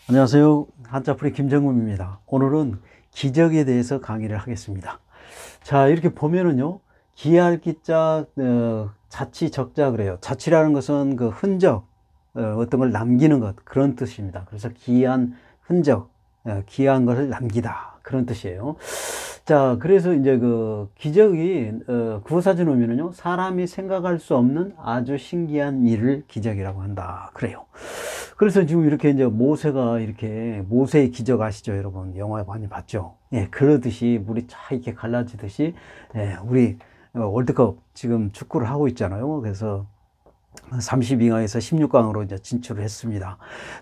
안녕하세요. 한자풀이 김정금입니다. 오늘은 기적에 대해서 강의를 하겠습니다. 자, 이렇게 보면은요, 기할 기자, 자치, 적자 그래요. 자치라는 것은 그 흔적, 어떤 걸 남기는 것, 그런 뜻입니다. 그래서 기한 흔적, 기한 것을 남기다. 그런 뜻이에요. 자, 그래서 이제 그 기적이, 구어사전 오면은요, 사람이 생각할 수 없는 아주 신기한 일을 기적이라고 한다. 그래요. 그래서 지금 이렇게 이제 모세가 이렇게, 모세의 기적 아시죠? 여러분, 영화 많이 봤죠? 예, 그러듯이 물이 쫙 이렇게 갈라지듯이, 예, 우리 월드컵 지금 축구를 하고 있잖아요. 그래서 32강에서 16강으로 이제 진출을 했습니다.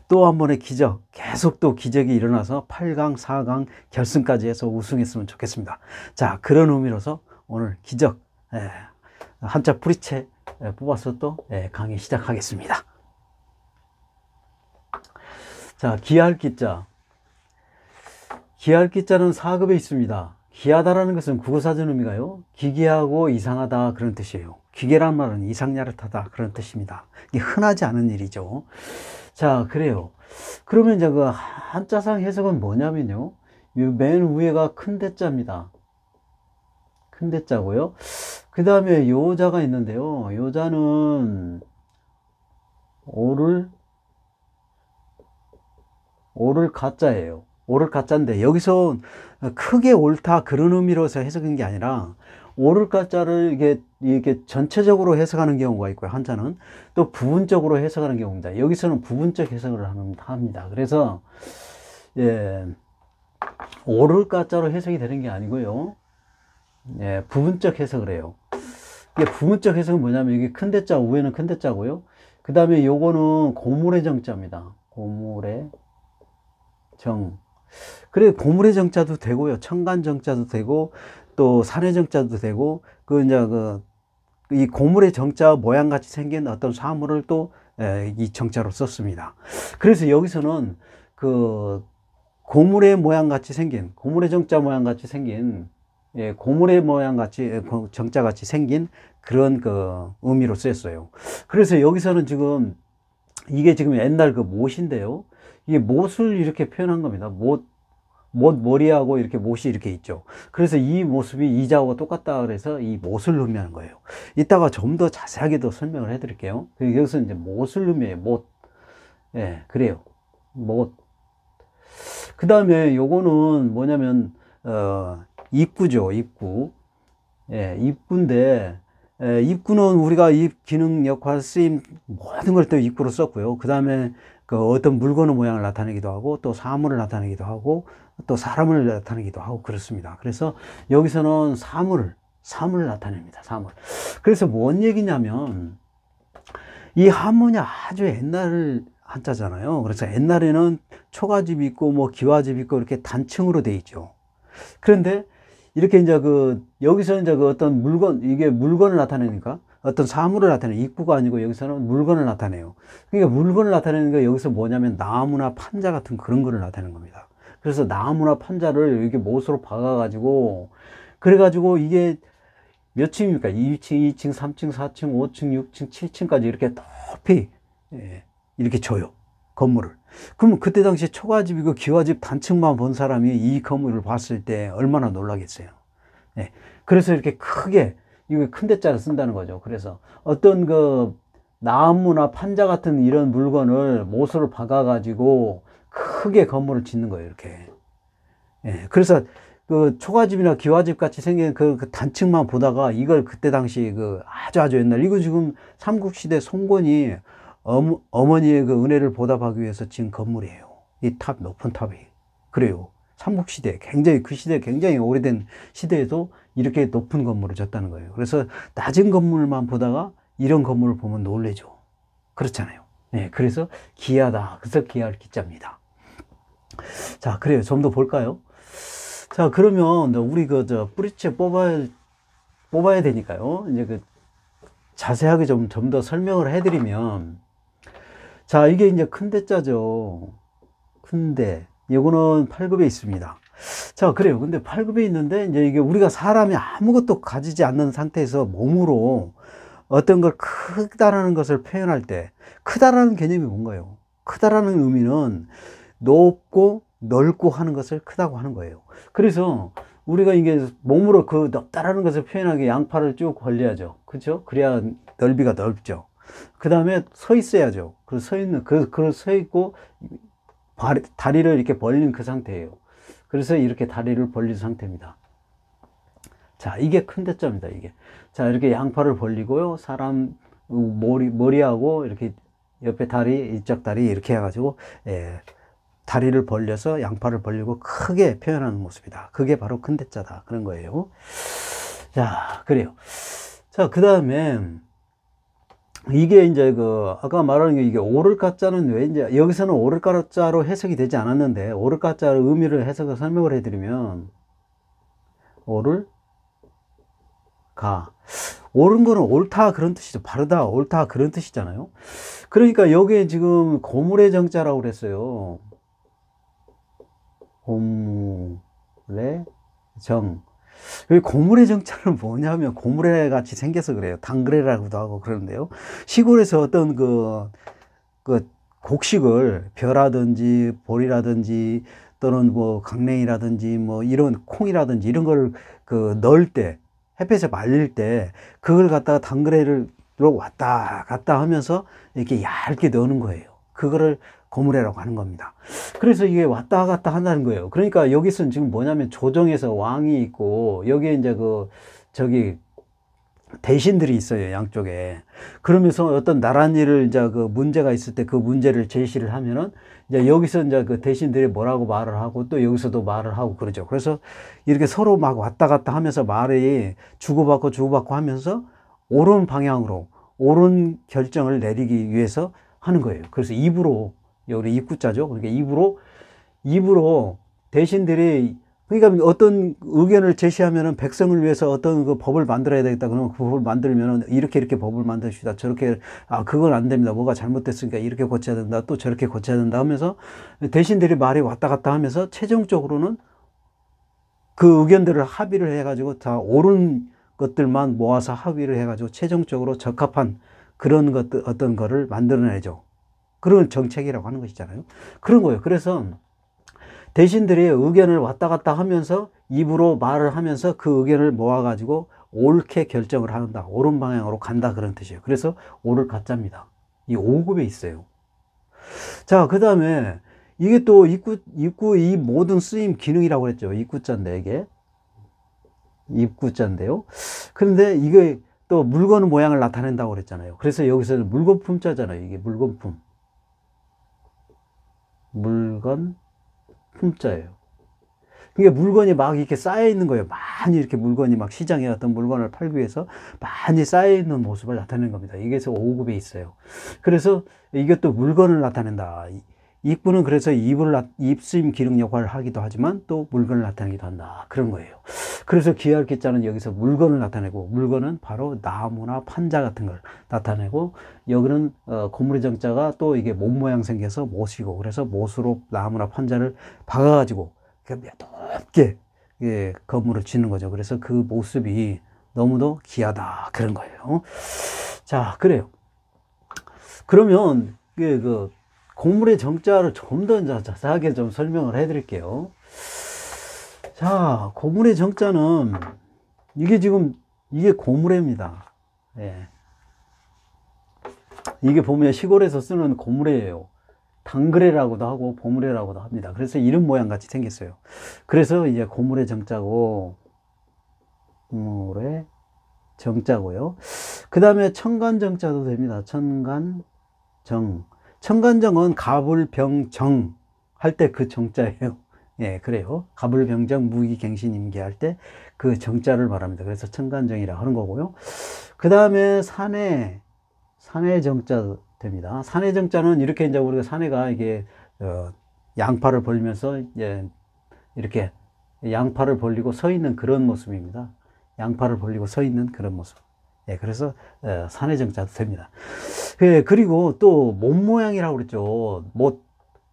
또 한 번의 기적, 계속 또 기적이 일어나서 8강, 4강 결승까지 해서 우승했으면 좋겠습니다. 자, 그런 의미로서 오늘 기적, 한자 뿌리채 뽑아서 또 강의 시작하겠습니다. 자, 기할 기자. 기할 기자는 4급에 있습니다. 기하다라는 것은 국어사전 의미가요, 기괴하고 이상하다 그런 뜻이에요. 기괴란 말은 이상야릇하다 그런 뜻입니다. 이게 흔하지 않은 일이죠. 자, 그래요. 그러면 이제 그 한자상 해석은 뭐냐면요, 맨 위에가 큰 대자입니다. 큰 대자고요. 그 다음에 요자가 있는데요. 요자는 오를 가짜예요. 오를 가짜인데 여기서 크게 옳다 그런 의미로서 해석한 게 아니라 오를 가짜를 이게 전체적으로 해석하는 경우가 있고요. 한자는 또 부분적으로 해석하는 경우입니다. 여기서는 부분적 해석을 합니다. 그래서 예, 오를 가짜로 해석이 되는 게 아니고요. 예, 부분적 해석을 해요. 이게 부분적 해석은 뭐냐면 여기 큰 대자 위에는 큰 대자고요. 그 다음에 요거는 고물의 정자입니다. 고물의 정. 그래, 고물의 정자도 되고요. 청간 정자도 되고, 또 산의 정자도 되고, 이 고물의 정자 모양 같이 생긴 어떤 사물을 또, 이 정자로 썼습니다. 그래서 여기서는 그 고물의 모양 같이 생긴, 고물의 정자 모양 같이 생긴, 고물의 모양 같이, 정자 같이 생긴 그런 그 의미로 쓰였어요. 그래서 여기서는 지금, 이게 지금 옛날 그 못인데요. 이게 못을 이렇게 표현한 겁니다. 못 머리하고 이렇게 못이 이렇게 있죠. 그래서 이 모습이 이자와 똑같다 그래서 이 못을 의미하는 거예요. 이따가 좀 더 자세하게 더 설명을 해 드릴게요. 여기서 이제 못을 의미해요. 못. 예, 그래요. 못. 그 다음에 요거는 뭐냐면, 입구죠. 입구. 예, 입구인데, 입구는 우리가 입 기능 역할 쓰임 모든 걸 또 입구로 썼고요. 그 다음에 그 어떤 물건의 모양을 나타내기도 하고 또 사물을 나타내기도 하고 또 사람을 나타내기도 하고 그렇습니다. 그래서 여기서는 사물을 나타냅니다. 사물. 그래서 뭔 얘기냐면 이 한문이 아주 옛날 한자잖아요. 그래서 옛날에는 초가집 있고 뭐 기와집 있고 이렇게 단층으로 돼 있죠. 그런데 이렇게 이제 여기서 이제 어떤 물건, 이게 물건을 나타내니까 어떤 사물을 나타내요. 입구가 아니고 여기서는 물건을 나타내요. 그러니까 물건을 나타내는 게 여기서 뭐냐면 나무나 판자 같은 그런 거를 나타내는 겁니다. 그래서 나무나 판자를 이렇게 못으로 박아가지고, 그래가지고 이게 몇 층입니까? 2층, 2층, 3층, 4층, 5층, 6층, 7층까지 이렇게 높이, 이렇게 줘요. 건물을. 그러면 그때 당시 초가집이고 기와집 단층만 본 사람이 이 건물을 봤을 때 얼마나 놀라겠어요. 예. 그래서 이렇게 크게, 이거 큰 대자를 쓴다는 거죠. 그래서 어떤 그 나무나 판자 같은 이런 물건을 못으로 박아가지고 크게 건물을 짓는 거예요. 이렇게. 예. 그래서 그 초가집이나 기와집 같이 생긴 그 단층만 보다가 이걸 그때 당시 아주 옛날, 이거 지금 삼국시대 송건이 어머니의 그 은혜를 보답하기 위해서 지은 건물이에요. 이 탑, 높은 탑이. 그래요. 삼국시대, 그 시대 굉장히 오래된 시대에도 이렇게 높은 건물을 졌다는 거예요. 그래서 낮은 건물만 보다가 이런 건물을 보면 놀래죠. 그렇잖아요. 네, 그래서 기하다. 그래서 기할 기자입니다. 자, 그래요. 좀 더 볼까요? 자, 그러면 우리 뿌리채 뽑아야 되니까요. 이제 자세하게 좀 더 설명을 해드리면, 자, 이게 이제 큰 대자죠. 큰 대. 이거는 8급에 있습니다. 자, 그래요. 근데 8급에 있는데, 이제 이게 우리가 사람이 아무것도 가지지 않는 상태에서 몸으로 어떤 걸 크다라는 것을 표현할 때, 크다라는 개념이 뭔가요? 크다라는 의미는 높고 넓고 하는 것을 크다고 하는 거예요. 그래서 우리가 이게 몸으로 그 넓다라는 것을 표현하기 양팔을 쭉 벌려야죠. 그죠? 그래야 넓이가 넓죠. 그 다음에 서 있어야죠. 그 서 있는, 서 있고, 다리를 이렇게 벌린 그 상태예요. 그래서 이렇게 다리를 벌린 상태입니다. 자, 이게 큰 대자입니다, 이게. 자, 이렇게 양팔을 벌리고요. 사람 머리하고 이렇게 옆에 다리, 이쪽 다리 이렇게 해가지고, 다리를 벌려서 양팔을 벌리고 크게 표현하는 모습이다. 그게 바로 큰 대자다. 그런 거예요. 자, 그래요. 자, 그 다음에, 이게 이제 아까 말하는 게 이게 오를가자는 왜 이제, 여기서는 오를가자로 해석이 되지 않았는데, 오를가자의 의미를 해석을 설명을 해드리면, 옳은 거는 옳다 그런 뜻이죠. 바르다, 옳다 그런 뜻이잖아요. 그러니까 여기에 지금 고물의 정자라고 그랬어요. 고물의 정. 여기 고물의 정자는 뭐냐면 고물의 같이 생겨서 그래요. 당그레라고도 하고 그러는데요. 시골에서 어떤 그 곡식을 벼라든지 보리라든지 또는 뭐 강냉이라든지 뭐 이런 콩이라든지 이런 걸 넣을 때 햇볕에 말릴 때 그걸 갖다가 당그레로 왔다 갔다 하면서 이렇게 얇게 넣는 거예요. 그거를 고무래라고 하는 겁니다. 그래서 이게 왔다 갔다 한다는 거예요. 그러니까 여기서는 지금 뭐냐면 조정에서 왕이 있고 여기에 이제 저기 대신들이 있어요, 양쪽에. 그러면서 어떤 나란 일을 이제 문제가 있을 때 그 문제를 제시를 하면은 이제 여기서 이제 대신들이 뭐라고 말을 하고 또 여기서도 말을 하고 그러죠. 그래서 이렇게 서로 막 왔다 갔다 하면서 말이 주고받고 하면서 옳은 방향으로 옳은 결정을 내리기 위해서 하는 거예요. 그래서 입으로, 여기 입구자죠. 그러니까 입으로 대신들이, 그러니까 어떤 의견을 제시하면은 백성을 위해서 어떤 법을 만들어야 되겠다. 그러면 그 법을 만들면은 이렇게 법을 만드시다. 저렇게, 그건 안 됩니다. 뭐가 잘못됐으니까 이렇게 고쳐야 된다. 또 저렇게 고쳐야 된다 하면서 대신들이 말이 왔다 갔다 하면서 최종적으로는 그 의견들을 합의를 해가지고 다 옳은 것들만 모아서 합의를 해가지고 최종적으로 적합한 그런 것들, 어떤 거를 만들어내죠. 그런 정책이라고 하는 것이잖아요. 그런 거예요. 그래서 대신들이 의견을 왔다 갔다 하면서 입으로 말을 하면서 그 의견을 모아가지고 옳게 결정을 한다. 옳은 방향으로 간다. 그런 뜻이에요. 그래서 옳을 가짜입니다. 이 5급에 있어요. 자, 그 다음에 이게 또 입구 이 모든 쓰임 기능이라고 했죠. 입구자인데 이게. 입구자인데요. 그런데 이게 또 물건 모양을 나타낸다고 그랬잖아요. 그래서 여기서는 물건품자잖아요. 이게 물건품. 물건 품자예요. 그게 물건이 막 이렇게 쌓여 있는 거예요. 많이 이렇게 물건이 막 시장에 어떤 물건을 팔기 위해서 많이 쌓여 있는 모습을 나타내는 겁니다. 이게 5급에 있어요. 그래서 이것도 물건을 나타낸다. 입구는 그래서 입수임 기능 역할을 하기도 하지만 또 물건을 나타내기도 한다. 그런 거예요. 그래서 기할기자는 여기서 물건을 나타내고, 물건은 바로 나무나 판자 같은 걸 나타내고, 여기는 고물의 정자가 또 이게 몸 모양 생겨서 못이고, 그래서 못으로 나무나 판자를 박아가지고 높게 건물을 짓는 거죠. 그래서 그 모습이 너무도 귀하다. 그런 거예요. 자, 그래요. 그러면 고물의 정자를 좀 더 자세하게 좀 설명을 해 드릴게요. 자, 고물의 정자는 이게 고물회입니다. 예. 이게 보면 시골에서 쓰는 고물회예요. 당그레라고도 하고 보물회라고도 합니다. 그래서 이름 모양 같이 생겼어요. 그래서 이제 고물의 정자고, 고물의 정자고요. 그 다음에 천간정자도 됩니다. 천간정은 가불병정 할 때 그 정자예요. 예, 그래요. 가불병정 무기갱신임기 할 때 그 정자를 말합니다. 그래서 천간정이라 하는 거고요. 그 다음에 산의 정자 됩니다. 산의 정자는 이렇게 이제 우리가 산에가 이게 양팔을 벌리면서 이제 이렇게 양팔을 벌리고 서 있는 그런 모습입니다. 양팔을 벌리고 서 있는 그런 모습. 예, 그래서 산의 정자도 됩니다. 예, 그리고 또 몸 모양이라고 그랬죠.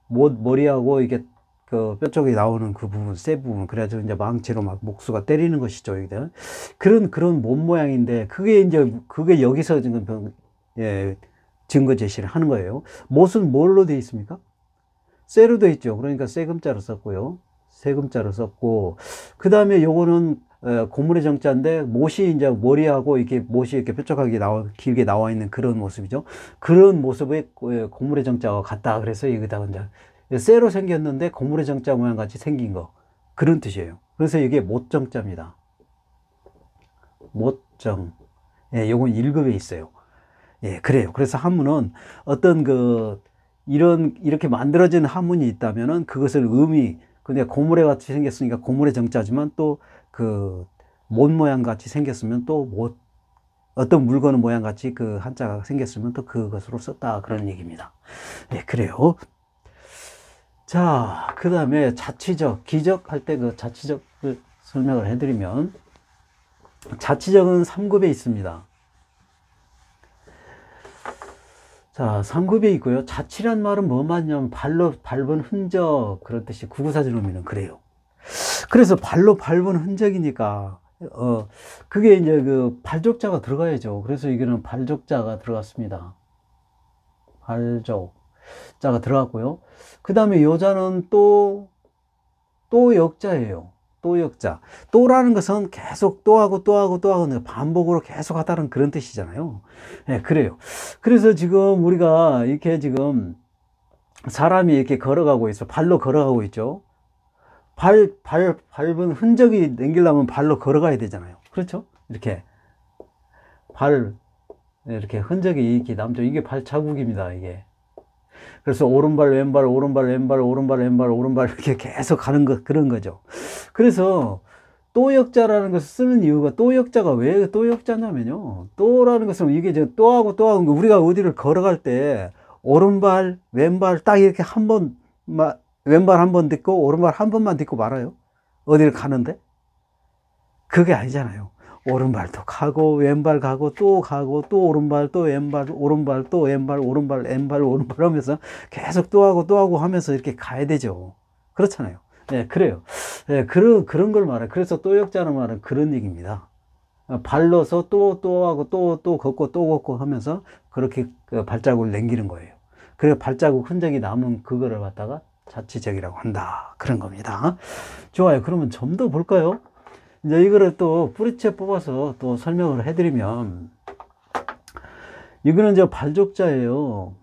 머리하고 이게 뼈 쪽에 나오는 그 부분, 쇠 부분. 그래가지고 이제 망치로 막 목수가 때리는 것이죠. 여기다. 그런 몸 모양인데, 그게 여기서 지금 증거 제시를 하는 거예요. 못은 뭘로 되어 있습니까? 세로도 있죠. 그러니까 세금자로 썼고요. 세금자로 썼고, 그 다음에 요거는 고물의 정자인데 못이 이제 머리하고 이렇게 못이 이렇게 뾰족하게 길게 나와 있는 그런 모습이죠. 그런 모습의 고물의 정자가 같다. 그래서 여기다가 이제 쇠로 생겼는데 고물의 정자 모양 같이 생긴 거, 그런 뜻이에요. 그래서 이게 못정자입니다. 못정. 예, 요건 1급에 있어요. 예, 그래요. 그래서 한문은 어떤 이렇게 만들어진 한문이 있다면은 그것을 근데 고물에 같이 생겼으니까 고물의 정자지만 또 못 모양 같이 생겼으면 어떤 물건의 모양 같이 그 한자가 생겼으면 또 그것으로 썼다. 그런 얘기입니다. 예, 그래요. 자, 그 다음에 자치적, 기적 할 때 그 자치적을 설명을 해드리면, 자치적은 3급에 있습니다. 자, 3급에 있고요. 자치란 말은 뭐 맞냐면 발로 밟은 흔적, 그런 뜻이 구구사진 의미는 그래요. 그래서 발로 밟은 흔적이니까 그게 이제 발족자가 들어가야죠. 그래서 이거는 발족자가 들어갔습니다. 발족자가 들어갔고요. 그 다음에 여자는 또 역자예요. 또 역자. 또라는 것은 계속 또하고 반복으로 계속 하다는 그런 뜻이잖아요. 네, 그래요. 그래서 지금 우리가 이렇게 지금 사람이 이렇게 걸어가고 있어. 발로 걸어가고 있죠. 밟은 흔적이 남기려면 발로 걸어가야 되잖아요. 그렇죠? 이렇게 이렇게 흔적이 이렇게 남죠. 이게 발자국입니다. 이게. 그래서 오른발, 왼발, 오른발, 왼발, 오른발, 왼발, 오른발 이렇게 계속 가는 그런 거죠. 그래서 또역자라는 것을 쓰는 이유가, 또역자가 왜 또역자냐면요. 또라는 것은 이게 또하고 우리가 어디를 걸어갈 때 오른발, 왼발 딱 이렇게 왼발 한 번 딛고 오른발 한 번만 딛고 말아요. 어디를 가는데? 그게 아니잖아요. 오른발도 가고 왼발 가고 또 오른발 또 왼발 오른발 또 왼발 오른발 왼발 오른발 하면서 계속 또 하고 하면서 이렇게 가야 되죠. 그렇잖아요. 네, 그래요. 네, 그런 걸 말해요. 그래서 또역자는 말은 그런 얘기입니다. 발로서 또 하고 또 걷고 하면서 그렇게 발자국을 남기는 거예요. 그래서 발자국 흔적이 남은 그거를 갖다가 자치적이라고 한다. 그런 겁니다. 좋아요. 그러면 좀 더 볼까요? 이제 이거를 또 뿌리채 뽑아서 또 설명을 해드리면, 이거는 이제 발족자예요.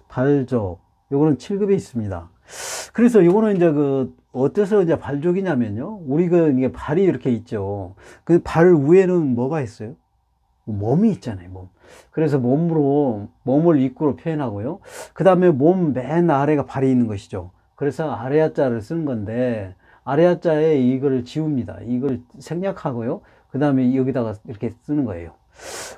발족. 요거는 7급에 있습니다. 그래서 요거는 이제 어때서 이제 발족이냐면요. 이게 발이 이렇게 있죠. 그 발 위에는 뭐가 있어요? 몸이 있잖아요, 몸. 그래서 몸을 입구로 표현하고요. 그 다음에 몸 맨 아래가 발이 있는 것이죠. 그래서 아래자를 쓰는 건데, 아래자에 이걸 지웁니다. 이걸 생략하고요. 그 다음에 여기다가 이렇게 쓰는 거예요.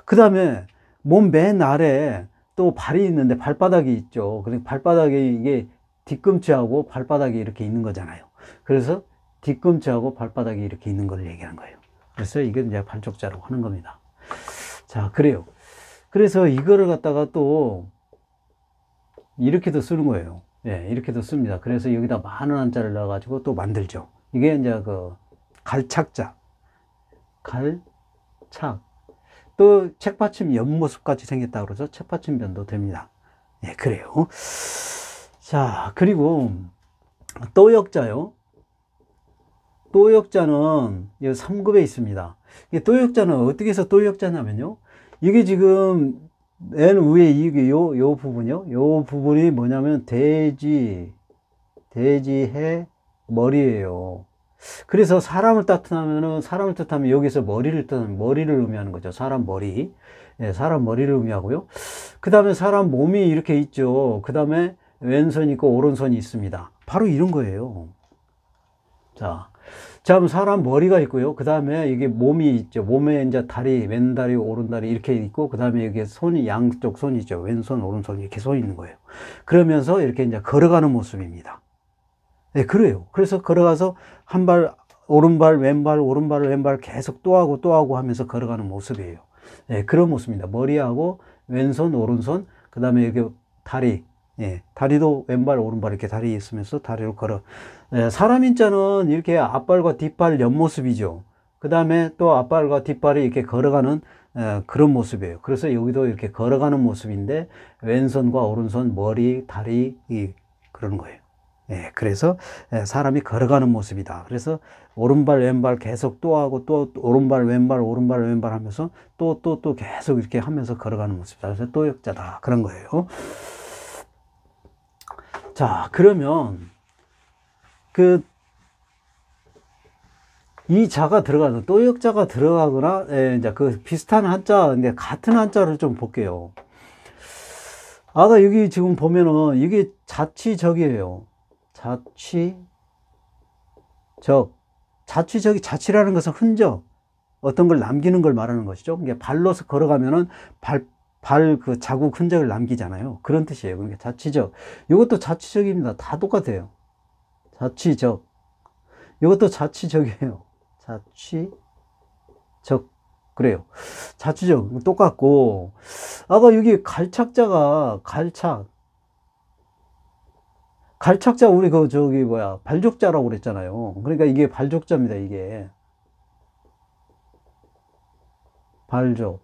그 다음에 몸 맨 아래에 또 발이 있는데 발바닥이 있죠. 그래서 발바닥에 이게 뒤꿈치하고 발바닥이 이렇게 있는 거잖아요. 그래서 뒤꿈치하고 발바닥이 이렇게 있는 걸 얘기하는 거예요. 그래서 이게 이제 발족자라고 하는 겁니다. 자, 그래요. 그래서 이거를 갖다가 또 이렇게도 쓰는 거예요. 예, 이렇게도 씁니다. 그래서 여기다 많은 한자를 넣어가지고 또 만들죠. 이게 이제 갈착자. 갈착. 또 책받침 옆모습 같이 생겼다 그러죠. 책받침변도 됩니다. 예, 그래요. 자, 그리고 또역자요. 또역자는 3급에 있습니다. 또역자는 어떻게 해서 또역자냐면요. 이게 지금 맨 위에 이게 요 부분이요. 요 부분이 뭐냐면 돼지, 해, 머리예요. 그래서 사람을 뜻하면 여기서 머리를 의미하는 거죠. 사람 머리. 예, 사람 머리를 의미하고요. 그 다음에 사람 몸이 이렇게 있죠. 그 다음에 왼손이 있고 오른손이 있습니다. 바로 이런 거예요. 자, 그럼 사람 머리가 있고요. 그 다음에 이게 몸이 있죠. 몸에 이제 다리, 왼다리, 오른다리 이렇게 있고, 그 다음에 여기 양쪽 손이 있죠. 왼손, 오른손 이렇게 손이 있는 거예요. 그러면서 이렇게 이제 걸어가는 모습입니다. 네, 그래요. 그래서 걸어가서 한 발, 오른발, 왼발, 오른발, 왼발 계속 또 하고 하면서 걸어가는 모습이에요. 네, 그런 모습입니다. 머리하고 왼손, 오른손, 그 다음에 여기 다리, 예, 다리도 왼발, 오른발 이렇게 다리 있으면서 다리로 걸어. 예, 사람 인자는 이렇게 앞발과 뒷발 옆모습이죠. 그 다음에 또 앞발과 뒷발이 이렇게 걸어가는 그런 모습이에요. 그래서 여기도 이렇게 걸어가는 모습인데, 왼손과 오른손, 머리, 다리, 그러는 거예요. 예, 그래서 사람이 걸어가는 모습이다. 그래서 오른발 왼발 계속 또 하고 또 오른발 왼발 오른발 왼발 하면서 또 계속 이렇게 하면서 걸어가는 모습이다. 그래서 또역자다. 그런 거예요. 자, 그러면 이 자가 들어가서 또역자가 들어가거나 이제 그 비슷한 한자, 근데 같은 한자를 좀 볼게요. 아까 여기 지금 보면은 이게 자치적이에요. 자치적이 자치라는 것은 흔적, 어떤 걸 남기는 걸 말하는 것이죠. 이게 발로서 걸어가면은 그 자국 흔적을 남기잖아요. 그런 뜻이에요. 그러니까 자치적. 이것도 자치적입니다. 다 똑같아요. 자치적. 이것도 자치적이에요. 자치적. 그래요. 자치적. 똑같고. 아까 여기 갈착자가 갈착자 우리 발족자라고 그랬잖아요. 그러니까 이게 발족자입니다. 이게 발족.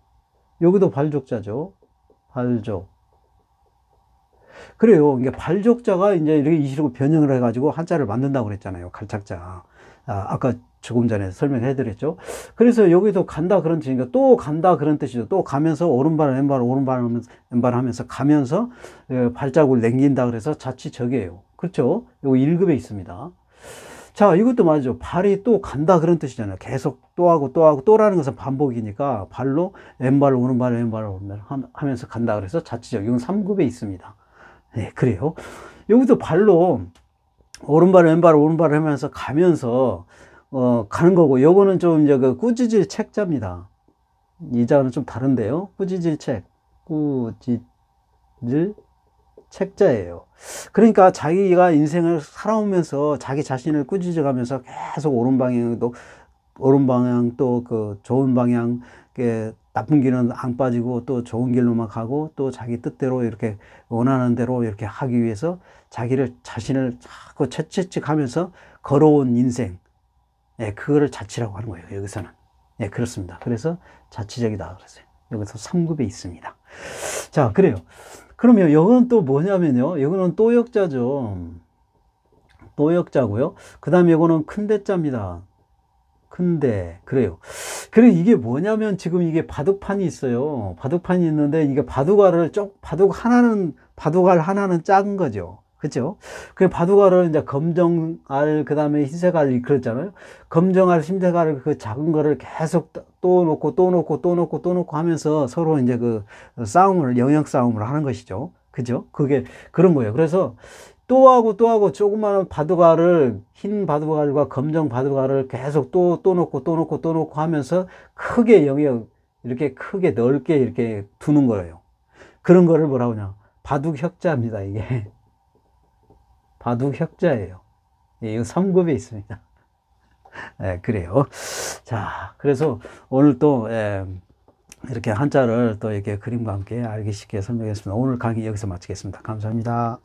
여기도 발족자죠. 발족. 그래요. 이게 발족자가 이제 이렇게 이시로 변형을 해가지고 한자를 만든다고 그랬잖아요. 갈착자. 아까 조금 전에 설명해 드렸죠. 그래서 여기도 간다 그런 뜻이니까 또 간다 그런 뜻이죠. 또 가면서 오른발 왼발 왼발 하면서 가면서 발자국을 남긴다 그래서 자치적이에요. 그렇죠? 요거 1급에 있습니다. 자, 이것도 맞죠. 발이 또 간다 그런 뜻이잖아요. 계속 또 하고 또라는 것은 반복이니까 발로 왼발 오른발 하면서 간다 그래서 자치적. 이건 3급에 있습니다. 네, 그래요. 여기도 발로 오른발 왼발 하면서 가면서 가는 거고, 요거는 좀 이제 그 꾸짖을 책자입니다. 이 자는 좀 다른데요. 꾸짖을 책자예요. 그러니까 자기가 인생을 살아오면서 자기 자신을 꾸짖어 가면서 계속 옳은 방향 또 그 좋은 방향, 나쁜 길은 안 빠지고 또 좋은 길로만 가고 또 자기 뜻대로 이렇게 원하는 대로 이렇게 하기 위해서 자신을 자꾸 채찍하면서 걸어온 인생. 예, 그거를 자치라고 하는 거예요. 여기서는. 예, 그렇습니다. 그래서 자치적이다 그랬어요. 여기서 3급에 있습니다. 자, 그래요. 그러면 이건 또 뭐냐면요. 이거는 또역자죠. 또역자고요. 그 다음에 이거는 큰대자입니다. 큰대. 그래요. 그래, 이게 뭐냐면 지금 이게 바둑판이 있어요. 바둑판이 있는데 이게 바둑알 하나는 작은 거죠. 그죠? 그 바둑알을 이제 검정알, 그 다음에 흰색알, 그랬잖아요. 검정알, 흰색알, 그 작은 거를 계속 또 놓고 하면서 서로 이제 그 영역 싸움을 하는 것이죠. 그죠? 그게 그런 거예요. 그래서 또 하고 조그마한 바둑알을, 흰 바둑알과 검정 바둑알을 계속 또 놓고 하면서 크게 영역, 이렇게 크게 넓게 이렇게 두는 거예요. 그런 거를 뭐라고 하냐. 바둑혁자입니다, 이게. 바둑혁자예요. 예, 이거 3급에 있습니다. 예, 그래요. 자, 그래서 오늘 또, 이렇게 한자를 또 이렇게 그림과 함께 알기 쉽게 설명했습니다. 오늘 강의 여기서 마치겠습니다. 감사합니다.